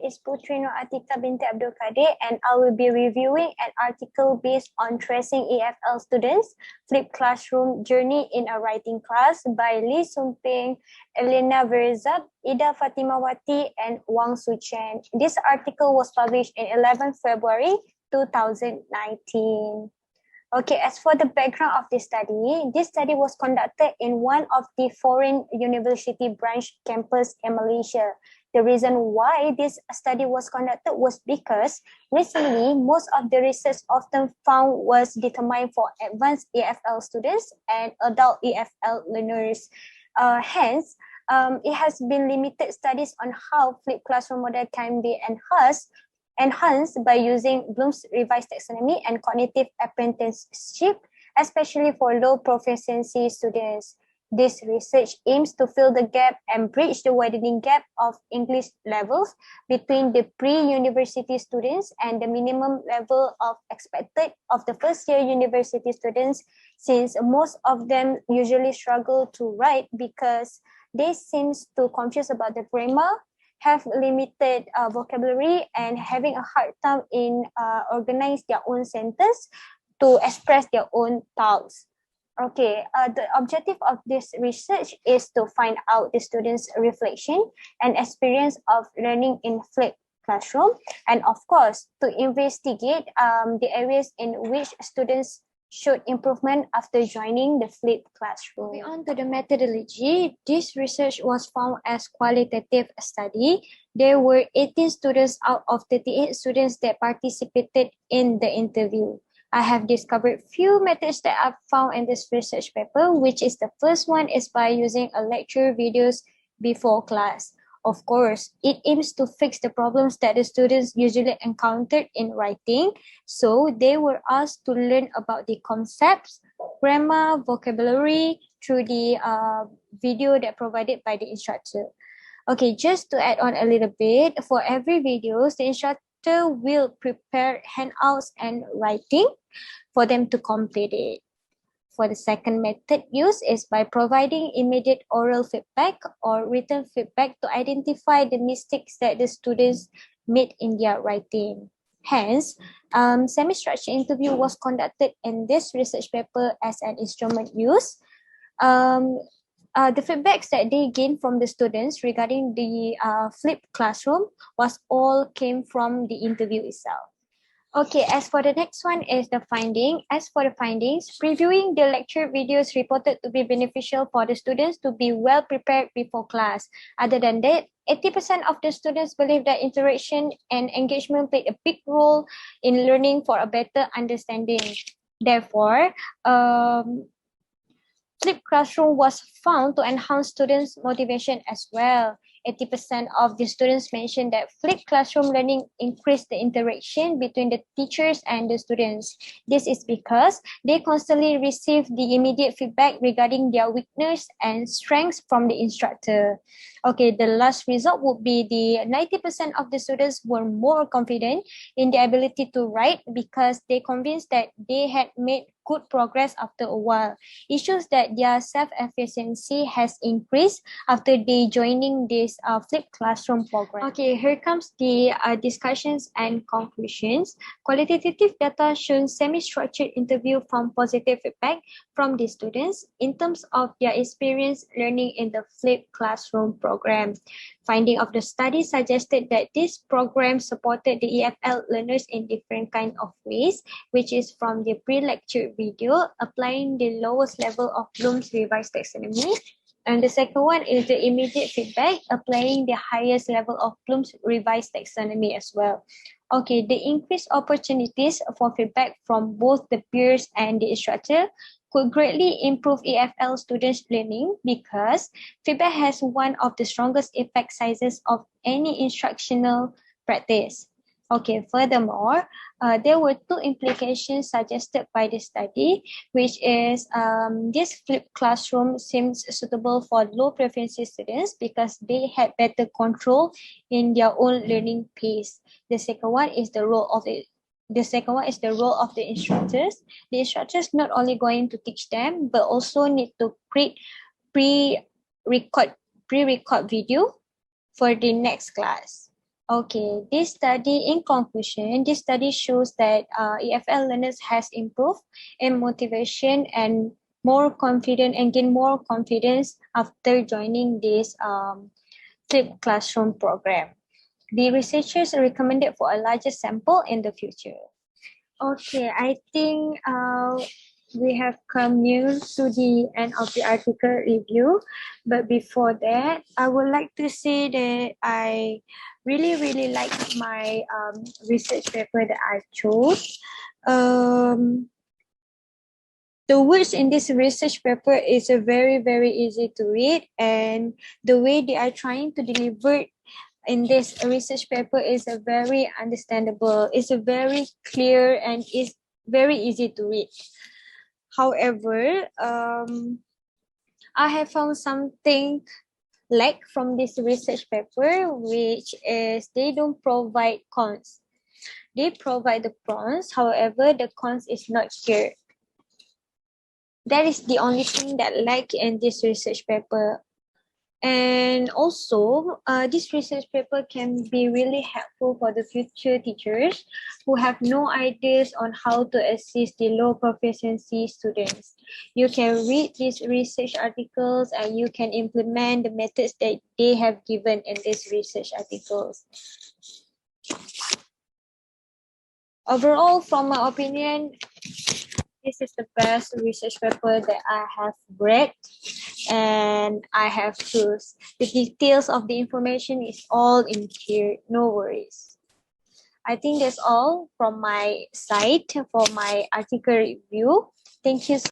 is Putri Nur Atika binti Abdul Kadir, and I will be reviewing an article based on tracing EFL students' flipped classroom journey in a writing class by Lee Sumping, Elena Verizab, Ida Fatimawati, and Wang Suchen. This article was published in 11 February 2019. Okay, as for the background of this study was conducted in one of the foreign university branch campus in Malaysia. The reason why this study was conducted was because recently, most of the research often found was determined for advanced EFL students and adult EFL learners. Hence, it has been limited studies on how flipped classroom model can be enhanced by using Bloom's revised taxonomy and cognitive apprenticeship, especially for low proficiency students. This research aims to fill the gap and bridge the widening gap of English levels between the pre-university students and the minimum level of expected of the first-year university students, since most of them usually struggle to write because they seem to confused about the grammar, have limited vocabulary, and having a hard time in organize their own sentence to express their own thoughts. Okay, the objective of this research is to find out the students' reflection and experience of learning in flipped classroom, and of course, to investigate the areas in which students showed improvement after joining the flipped classroom. Moving on to the methodology, this research was found as qualitative study. There were 18 students out of 38 students that participated in the interview. I have discovered few methods that I've found in this research paper, which is the first one is by using a lecture videos before class. Of course, it aims to fix the problems that the students usually encountered in writing. So they were asked to learn about the concepts, grammar, vocabulary through the video that provided by the instructor. Okay, just to add on a little bit, for every video, the instructor will prepare handouts and writing for them to complete it. For the second method used is by providing immediate oral feedback or written feedback to identify the mistakes that the students made in their writing. Hence, semi-structured interview was conducted in this research paper as an instrument used. The feedbacks that they gained from the students regarding the flipped classroom was all came from the interview itself. Okay, as for the next one is the finding. As for the findings, previewing the lecture videos reported to be beneficial for the students to be well prepared before class. Other than that, 80% of the students believe that interaction and engagement played a big role in learning for a better understanding. Therefore, flipped classroom was found to enhance students' motivation as well. 80% of the students mentioned that flipped classroom learning increased the interaction between the teachers and the students. This is because they constantly receive the immediate feedback regarding their weakness and strengths from the instructor. Okay, the last result would be the 90% of the students were more confident in their ability to write because they convinced that they had made good progress after a while. It shows that their self-efficiency has increased after they joining this flipped classroom program. Okay, here comes the discussions and conclusions. Qualitative data shows semi-structured interview found positive feedback from the students in terms of their experience learning in the flipped classroom program. Finding of the study suggested that this program supported the EFL learners in different kinds of ways, which is from the pre-lecture video, applying the lowest level of Bloom's revised taxonomy. And the second one is the immediate feedback, applying the highest level of Bloom's revised taxonomy as well. Okay, the increased opportunities for feedback from both the peers and the instructor could greatly improve EFL students' learning because feedback has one of the strongest effect sizes of any instructional practice. Okay, furthermore, there were two implications suggested by the study, which is this flipped classroom seems suitable for low proficiency students because they had better control in their own learning pace. The second one is the role of the instructors. The instructors not only going to teach them, but also need to create pre-record video for the next class. Okay, this study, in conclusion, this study shows that EFL learners has improved in motivation and more confident and gain more confidence after joining this flipped classroom program. The researchers recommended for a larger sample in the future. Okay, I think we have come near to the end of the article review. But before that, I would like to say that I really like my research paper that I chose. Um, the words in this research paper is a very easy to read, and the way they are trying to deliver in this research paper is a very understandable, it's a very clear and is very easy to read. However, I have found something lack from this research paper, which is they don't provide cons. They provide the pros, however, the cons is not here. That is the only thing that lack in this research paper. And also, this research paper can be really helpful for the future teachers who have no ideas on how to assist the low proficiency students. You can read these research articles and you can implement the methods that they have given in these research articles. Overall, from my opinion, this is the best research paper that I have read, and I have choose the details of the information is all in here, no worries. I think that's all from my side for my article review. Thank you.